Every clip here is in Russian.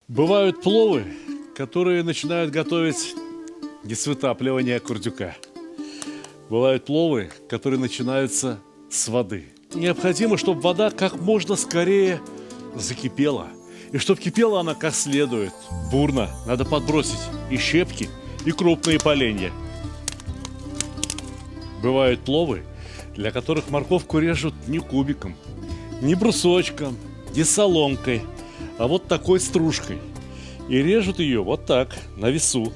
Бывают пловы, которые начинают готовить не с вытапливания курдюка. Бывают пловы, которые начинаются с воды. Необходимо, чтобы вода как можно скорее закипела. И чтобы кипела она как следует, бурно. Надо подбросить и щепки, и крупные поленья. Бывают пловы, для которых морковку режут не кубиком, не брусочком, не соломкой, а вот такой стружкой. И режут ее вот так, на весу.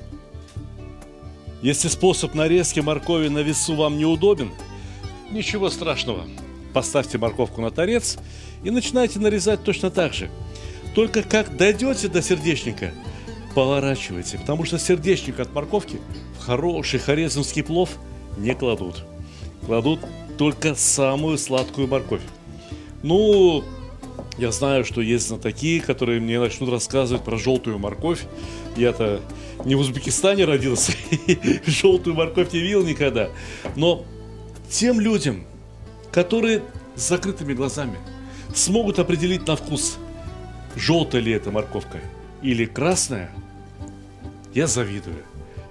Если способ нарезки моркови на весу вам неудобен, ничего страшного. Поставьте морковку на торец и начинайте нарезать точно так же. Только как дойдете до сердечника, поворачивайте, потому что сердечник от морковки в хороший хорезмский плов не кладут. Кладут только самую сладкую морковь. Ну, я знаю, что есть знатоки, которые мне начнут рассказывать про желтую морковь. Я-то не в Узбекистане родился, желтую морковь не видел никогда. Но тем людям, которые с закрытыми глазами смогут определить на вкус, желтая ли это морковка или красная, я завидую.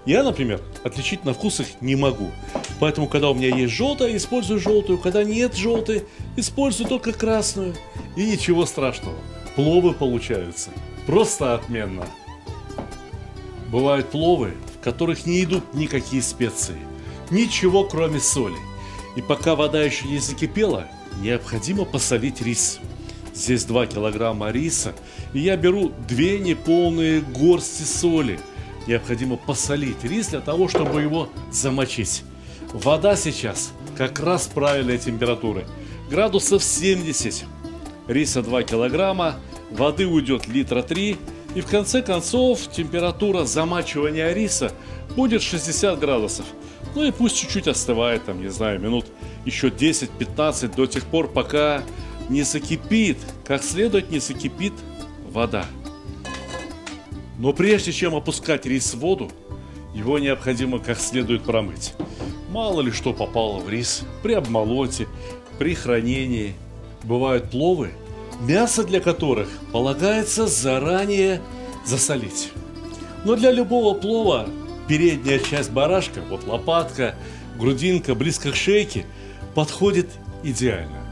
Я, например, отличить на вкус их не могу. Поэтому, когда у меня есть желтая, использую желтую. Когда нет желтой, использую только красную. И ничего страшного. Пловы получаются просто отменно. Бывают пловы, в которых не идут никакие специи. Ничего, кроме соли. И пока вода еще не закипела, необходимо посолить рис. Здесь 2 килограмма риса, и я беру 2 неполные горсти соли. Необходимо посолить рис для того, чтобы его замочить. Вода сейчас как раз правильной температуры. Градусов 70. Риса 2 килограмма, воды уйдет литра 3. И в конце концов температура замачивания риса будет 60 градусов. Ну и пусть чуть-чуть остывает, там, не знаю, минут еще 10-15 до тех пор, пока не закипит, как следует не закипит вода. Но прежде чем опускать рис в воду, его необходимо как следует промыть. Мало ли что попало в рис при обмолоте, при хранении. Бывают пловы, мясо для которых полагается заранее засолить. Но для любого плова передняя часть барашка, вот лопатка, грудинка, близко к шейке, подходит идеально.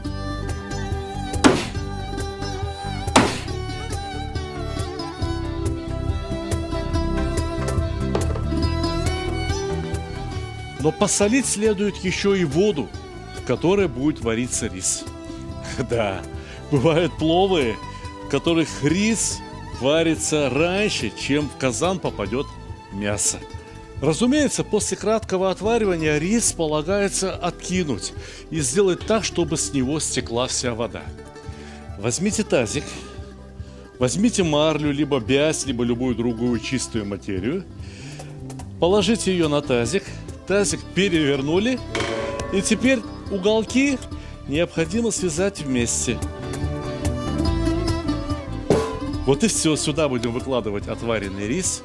Но посолить следует еще и воду, в которой будет вариться рис. Да, бывают пловы, в которых рис варится раньше, чем в казан попадет мясо. Разумеется, после краткого отваривания рис полагается откинуть и сделать так, чтобы с него стекла вся вода. Возьмите тазик, возьмите марлю, либо бязь, либо любую другую чистую материю, положите ее на тазик, тазик перевернули, и теперь уголки необходимо связать вместе. Вот и все, сюда будем выкладывать отваренный рис.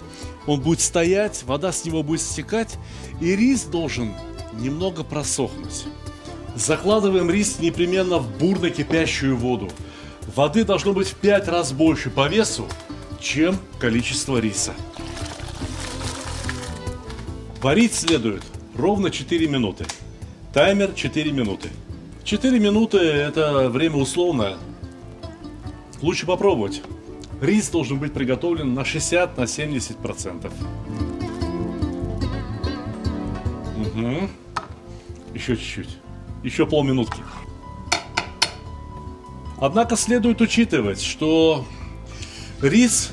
Он будет стоять, вода с него будет стекать, и рис должен немного просохнуть. Закладываем рис непременно в бурно кипящую воду. Воды должно быть в 5 раз больше по весу, чем количество риса. Варить следует ровно 4 минуты. Таймер 4 минуты. 4 минуты – это время условное. Лучше попробовать. Рис должен быть приготовлен на 60-70%. Угу. Еще чуть-чуть. Еще полминутки. Однако следует учитывать, что рис,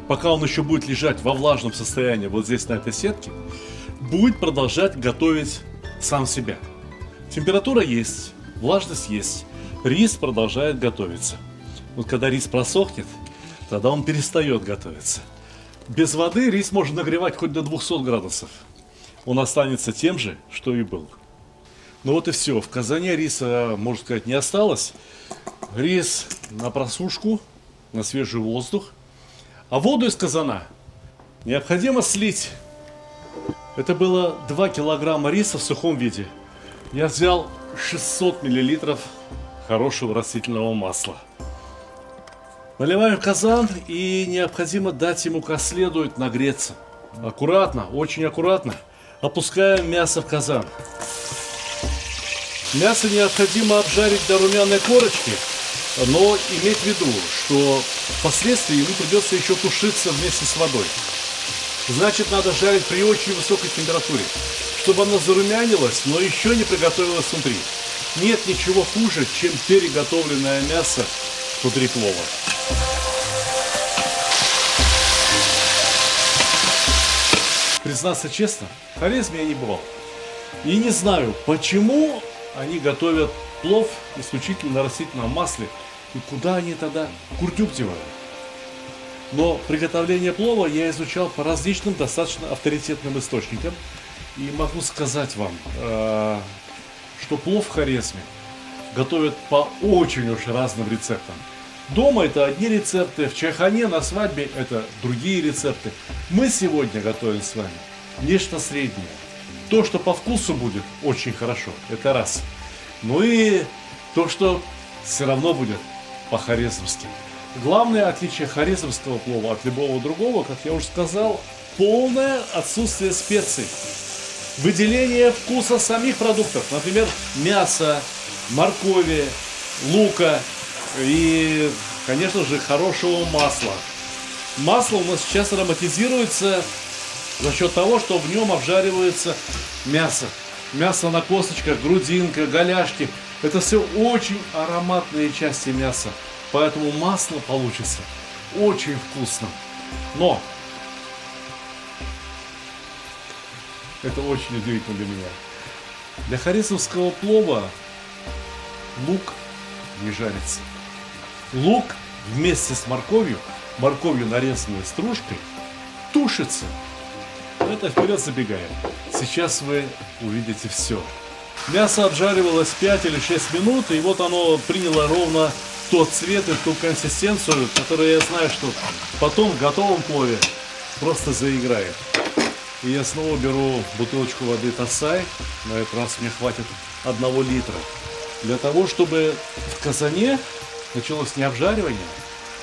пока он еще будет лежать во влажном состоянии вот здесь на этой сетке, будет продолжать готовить сам себя. Температура есть, влажность есть, рис продолжает готовиться. Вот когда рис просохнет, тогда он перестает готовиться. Без воды рис можно нагревать хоть до 200 градусов. Он останется тем же, что и был. Ну вот и все. В казане риса, можно сказать, не осталось. Рис на просушку, на свежий воздух. А воду из казана необходимо слить. Это было 2 килограмма риса в сухом виде. Я взял 600 миллилитров хорошего растительного масла. Наливаем в казан и необходимо дать ему как следует нагреться. Аккуратно, очень аккуратно опускаем мясо в казан. Мясо необходимо обжарить до румяной корочки, но иметь в виду, что впоследствии ему придется еще тушиться вместе с водой. Значит, надо жарить при очень высокой температуре, чтобы оно зарумянилось, но еще не приготовилось внутри. Нет ничего хуже, чем переготовленное мясо внутри плова. Признаться честно, в Хорезме я не бывал. И не знаю, почему они готовят плов исключительно на растительном масле и куда они тогда курдюк девают. Но приготовление плова я изучал по различным достаточно авторитетным источникам. И могу сказать вам, что плов в Хорезме готовят по очень уж разным рецептам. Дома это одни рецепты, в чайхане на свадьбе это другие рецепты. Мы сегодня готовим с вами нечто среднее. То, что по вкусу будет очень хорошо, это раз. Ну и то, что все равно будет по-хорезмски. Главное отличие хорезмского плова от любого другого, как я уже сказал, полное отсутствие специй. Выделение вкуса самих продуктов, например, мяса, моркови, лука и, конечно же, хорошего масла. Масло у нас сейчас ароматизируется за счет того, что в нем обжаривается мясо. Мясо на косточках, грудинка, голяшки. Это все очень ароматные части мяса. Поэтому масло получится очень вкусным. Но это очень удивительно для меня. Для хорезмского плова лук не жарится. Лук вместе с морковью, нарезанной стружкой, тушится. Но это вперед забегаем. Сейчас вы увидите все. Мясо обжаривалось 5 или 6 минут, и вот оно приняло ровно тот цвет и ту консистенцию, которую я знаю, что потом в готовом плове просто заиграет. И я снова беру бутылочку воды Тасай, на этот раз мне хватит 1 литра, для того, чтобы в казане началось не обжаривание,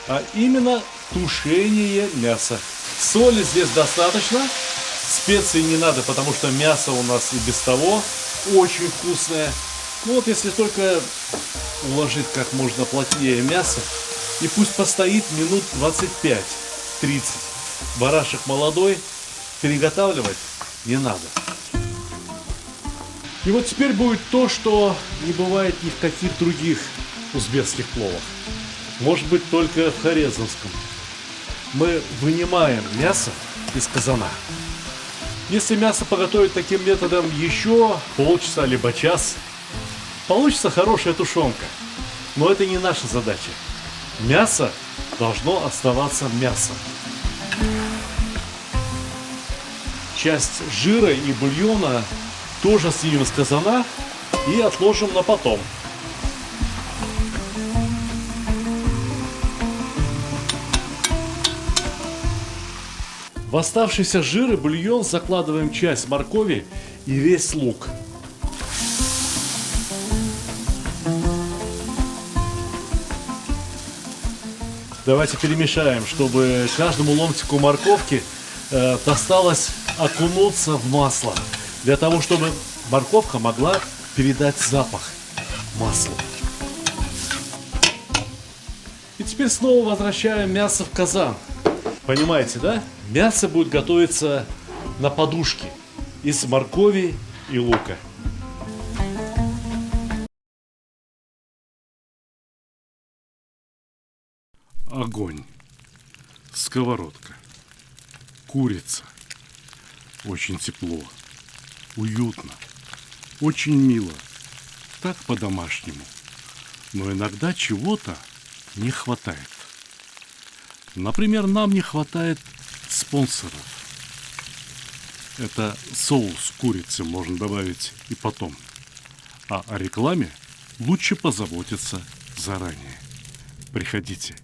а именно тушение мяса. Соли здесь достаточно, специй не надо, потому что мясо у нас и без того очень вкусное. Ну вот если только уложить как можно плотнее мясо, и пусть постоит минут 25-30. Барашек молодой, переготавливать не надо. И вот теперь будет то, что не бывает ни в каких других узбекских пловах. Может быть, только в хорезмском. Мы вынимаем мясо из казана. Если мясо поготовить таким методом еще полчаса либо час, получится хорошая тушенка. Но это не наша задача. Мясо должно оставаться мясом. Часть жира и бульона тоже снимем из казана и отложим на потом. В оставшийся жир и бульон закладываем часть моркови и весь лук. Давайте перемешаем, чтобы каждому ломтику морковки досталось окунуться в масло. Для того, чтобы морковка могла передать запах маслу. И теперь снова возвращаем мясо в казан. Понимаете, да? Мясо будет готовиться на подушке из моркови и лука. Огонь, сковородка, курица. Очень тепло, уютно, очень мило, так по-домашнему. Но иногда чего-то не хватает. Например, нам не хватает спонсоров. Это соус курицы можно добавить и потом. А о рекламе лучше позаботиться заранее. Приходите,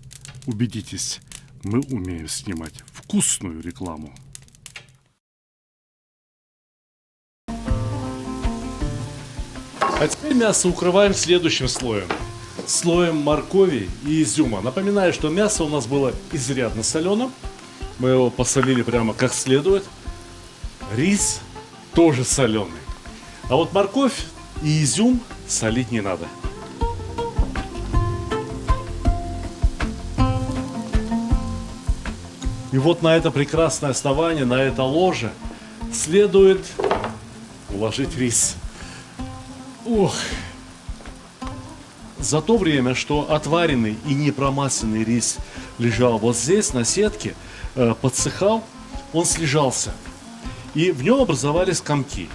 убедитесь, мы умеем снимать вкусную рекламу. А теперь мясо укрываем следующим слоем. слоем моркови и изюма. Напоминаю, что мясо у нас было изрядно соленым. Мы его посолили прямо как следует. Рис тоже соленый. А вот морковь и изюм солить не надо. И вот на это прекрасное основание, на это ложе следует уложить рис. Ух! За то время, что отваренный и непромасленный рис лежал вот здесь, на сетке, подсыхал, он слежался. И в нем образовались комки.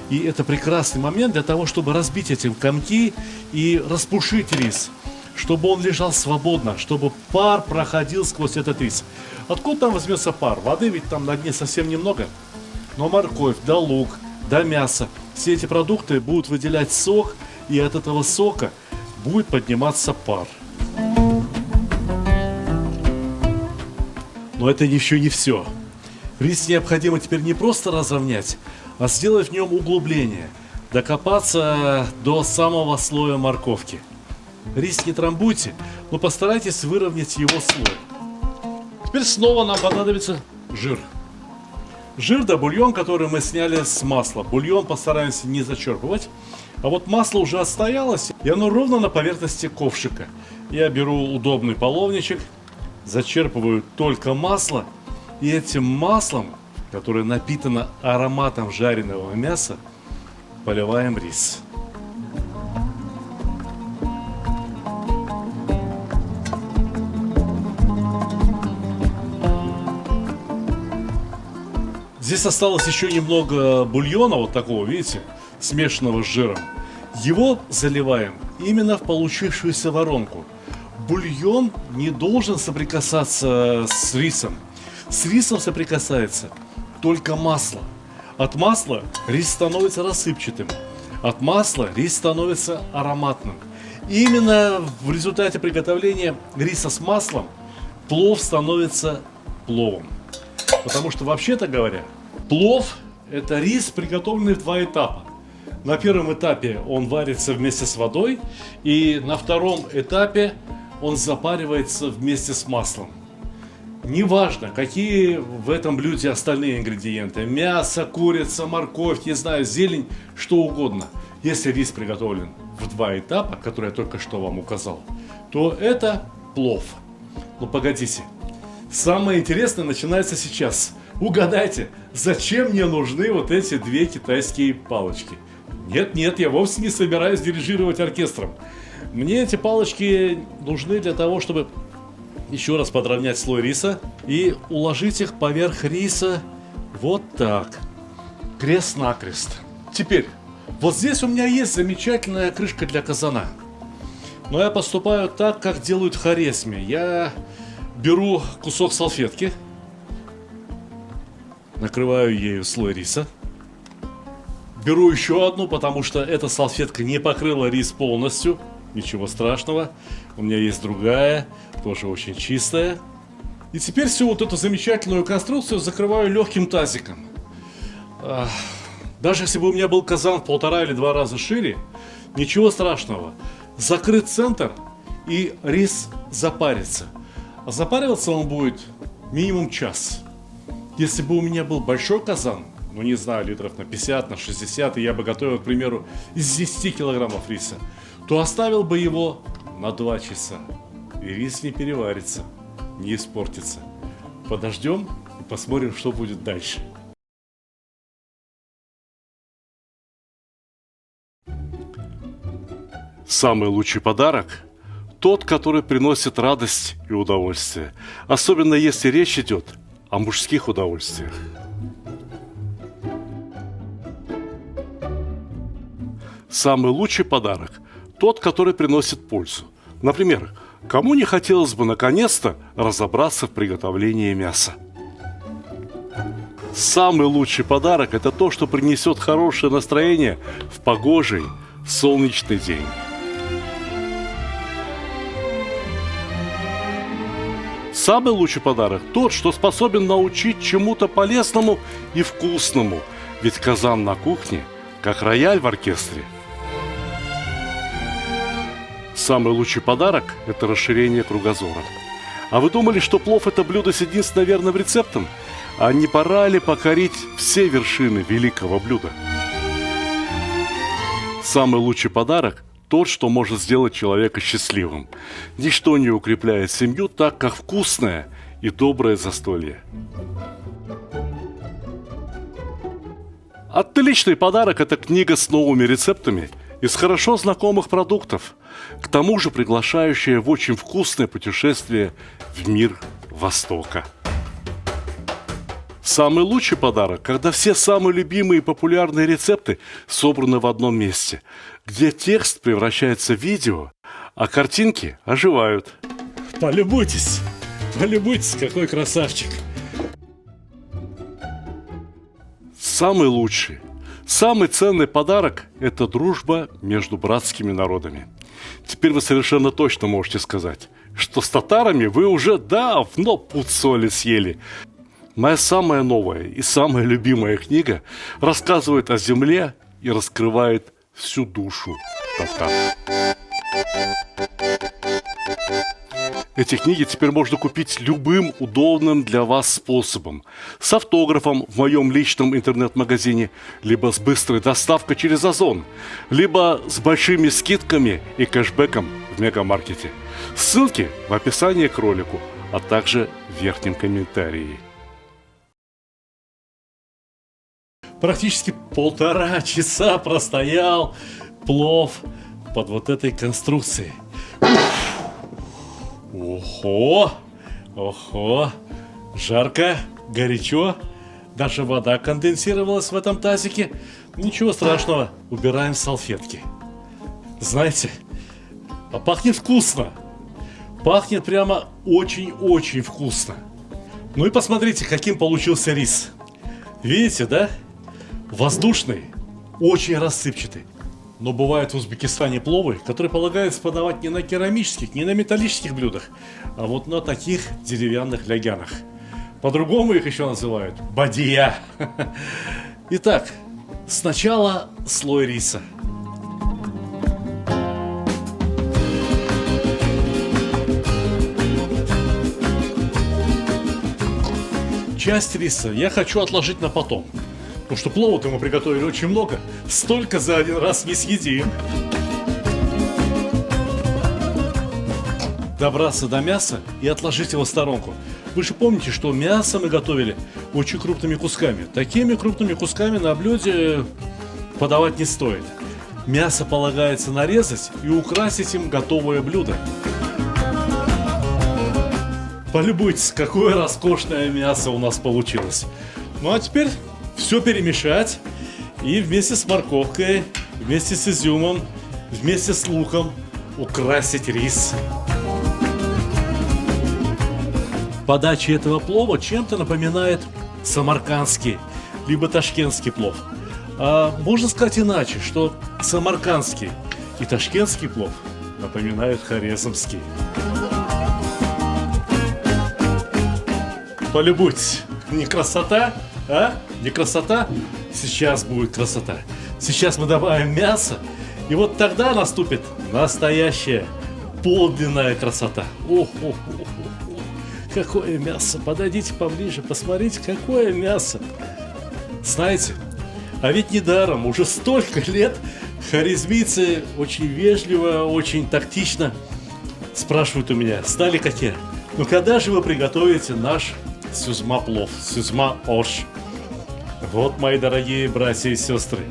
И это прекрасный момент для того, чтобы разбить эти комки и распушить рис, чтобы он лежал свободно, чтобы пар проходил сквозь этот рис. Откуда там возьмется пар? Воды ведь там на дне совсем немного. Но морковь, да лук, да мясо, все эти продукты будут выделять сок, и от этого сока будет подниматься пар. Но это еще не все. Рис необходимо теперь не просто разровнять, а сделать в нем углубление, докопаться до самого слоя морковки. Рис не трамбуйте, но постарайтесь выровнять его слой. Теперь снова нам понадобится жир. Жир, да бульон, который мы сняли с масла. Бульон постараемся не зачерпывать. А вот масло уже отстоялось, и оно ровно на поверхности ковшика. Я беру удобный половничек, зачерпываю только масло, и этим маслом, которое напитано ароматом жареного мяса, поливаем рис. Здесь осталось еще немного бульона, вот такого, видите, смешанного с жиром. Его заливаем именно в получившуюся воронку. Бульон не должен соприкасаться с рисом. С рисом соприкасается только масло. От масла рис становится рассыпчатым. От масла рис становится ароматным. И именно в результате приготовления риса с маслом плов становится пловом. Потому что, вообще-то говоря, плов – это рис, приготовленный в два этапа. На первом этапе он варится вместе с водой, и на втором этапе он запаривается вместе с маслом. Неважно, какие в этом блюде остальные ингредиенты – мясо, курица, морковь, не знаю, зелень, что угодно. Если рис приготовлен в два этапа, которые я только что вам указал, то это плов. Но погодите, самое интересное начинается сейчас. Угадайте, зачем мне нужны вот эти две китайские палочки? Нет, я вовсе не собираюсь дирижировать оркестром. Мне эти палочки нужны для того, чтобы еще раз подровнять слой риса и уложить их поверх риса вот так, крест-накрест. Теперь, вот здесь у меня есть замечательная крышка для казана. Но я поступаю так, как делают в Хорезме. Я беру кусок салфетки, накрываю ею слой риса. Беру еще одну, потому что эта салфетка не покрыла рис полностью. Ничего страшного. У меня есть другая, тоже очень чистая. И теперь всю вот эту замечательную конструкцию закрываю легким тазиком. Даже если бы у меня был казан в 1,5 или 2 раза шире, ничего страшного. Закрыт центр, и рис запарится. А запариваться он будет минимум час. Если бы у меня был большой казан, ну не знаю, литров на 50, на 60, и я бы готовил, к примеру, из 10 килограммов риса, то оставил бы его на 2 часа. И рис не переварится, не испортится. Подождем и посмотрим, что будет дальше. Самый лучший подарок – тот, который приносит радость и удовольствие. Особенно если речь идет о мужских удовольствиях. Самый лучший подарок – тот, который приносит пользу. Например, кому не хотелось бы наконец-то разобраться в приготовлении мяса? Самый лучший подарок – это то, что принесет хорошее настроение в погожий, солнечный день. Самый лучший подарок – тот, что способен научить чему-то полезному и вкусному, ведь казан на кухне, как рояль в оркестре. Самый лучший подарок – это расширение кругозора. А вы думали, что плов – это блюдо с единственным верным рецептом? А не пора ли покорить все вершины великого блюда? Самый лучший подарок – тот, что может сделать человека счастливым. Ничто не укрепляет семью так, как вкусное и доброе застолье. Отличный подарок – это книга с новыми рецептами из хорошо знакомых продуктов, к тому же приглашающая в очень вкусное путешествие в мир Востока. Самый лучший подарок, когда все самые любимые и популярные рецепты собраны в одном месте, где текст превращается в видео, а картинки оживают. Полюбуйтесь, какой красавчик. Самый лучший, самый ценный подарок – это дружба между братскими народами. Теперь вы совершенно точно можете сказать, что с татарами вы уже давно пуд соли съели. Моя самая новая и самая любимая книга рассказывает о земле и раскрывает всю душу татар. Эти книги теперь можно купить любым удобным для вас способом. С автографом в моем личном интернет-магазине, либо с быстрой доставкой через Озон, либо с большими скидками и кэшбэком в мегамаркете. Ссылки в описании к ролику, а также в верхнем комментарии. Практически 1,5 часа простоял плов под вот этой конструкцией. Ого, жарко, горячо, даже вода конденсировалась в этом тазике. Ничего страшного, убираем салфетки. Знаете, а пахнет вкусно. Пахнет прямо очень-очень вкусно. Ну и посмотрите, каким получился рис. Видите, да? Воздушный, очень рассыпчатый. Но бывают в Узбекистане пловы, которые полагается подавать не на керамических, не на металлических блюдах, а вот на таких деревянных лягянах. По-другому их еще называют бадия. Итак, сначала слой риса. Часть риса я хочу отложить на потом. Потому что плова-то мы приготовили очень много. Столько за один раз не съедим. Добраться до мяса и отложить его в сторонку. Вы же помните, что мясо мы готовили очень крупными кусками. Такими крупными кусками на блюде подавать не стоит. Мясо полагается нарезать и украсить им готовое блюдо. Полюбуйтесь, какое роскошное мясо у нас получилось. Ну а теперь все перемешать и вместе с морковкой, вместе с изюмом, вместе с луком украсить рис. Подача этого плова чем-то напоминает самаркандский, либо ташкентский плов. А можно сказать иначе, что самаркандский и ташкентский плов напоминают хорезмский. Полюбуйтесь, не красота, а? Не красота? Сейчас будет красота. Сейчас мы добавим мясо, и вот тогда наступит настоящая, подлинная красота. Какое мясо! Подойдите поближе, посмотрите, какое мясо! Знаете, а ведь недаром, уже столько лет хорезмийцы очень вежливо, очень тактично спрашивают у меня: стали какие? Ну когда же вы приготовите наш сюзма плов, сюзма ош? Вот, мои дорогие братья и сестры,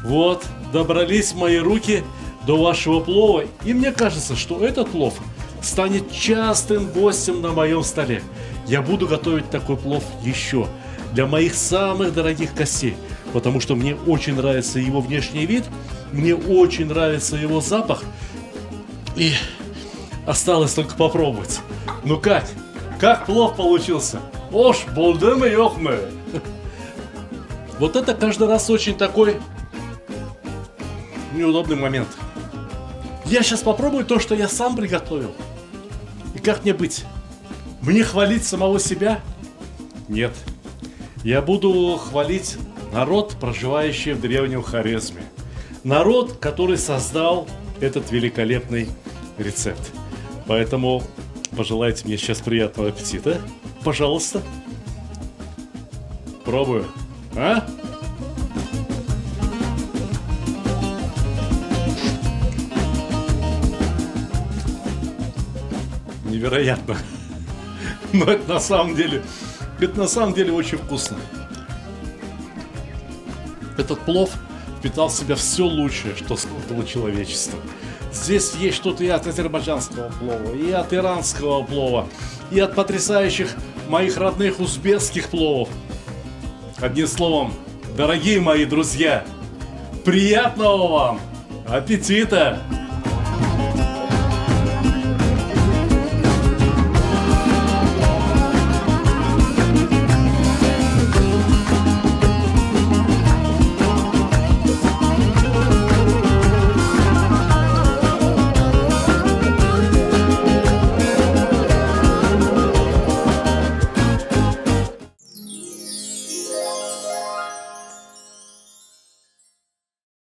вот добрались мои руки до вашего плова, и мне кажется, что этот плов станет частым гостем на моем столе. Я буду готовить такой плов еще для моих самых дорогих гостей, потому что мне очень нравится его внешний вид, мне очень нравится его запах, и осталось только попробовать. Ну как? Как плов получился? Ош, болдым и ёхмы! Вот это каждый раз очень такой неудобный момент. Я сейчас попробую то, что я сам приготовил. И как мне быть? Мне хвалить самого себя? Нет. Я буду хвалить народ, проживающий в древнем Хорезме. Народ, который создал этот великолепный рецепт. Поэтому пожелайте мне сейчас приятного аппетита. Пожалуйста. Пробую. А? Невероятно. Но это на самом деле очень вкусно. Этот плов впитал в себя все лучшее, что создало человечество. Здесь есть что-то и от азербайджанского плова, и от иранского плова, и от потрясающих моих родных узбекских пловов. Одним словом, дорогие мои друзья, приятного вам аппетита!